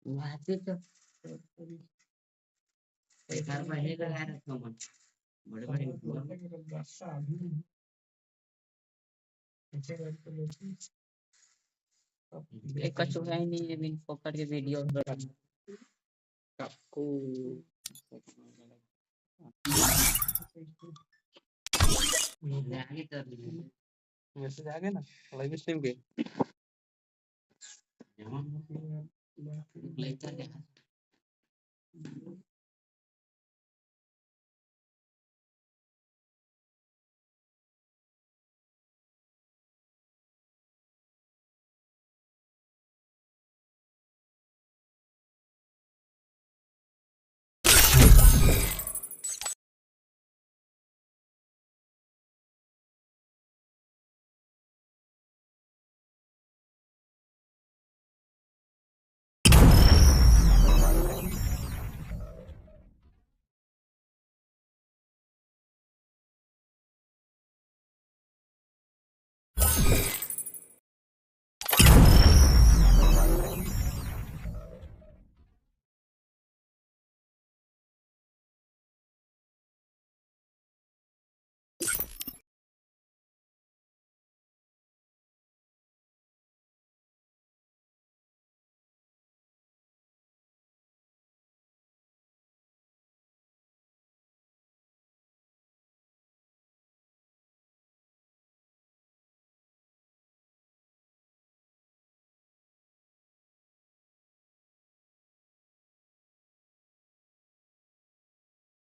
वाचे तो एक बार पहले लगा रखा मन बड़े बड़े एक कचुआ ही नहीं है बिन पकड़ के वीडियो आपको आगे कर मैसेज आ गया ना लाइव स्ट्रीम के जमा लेता है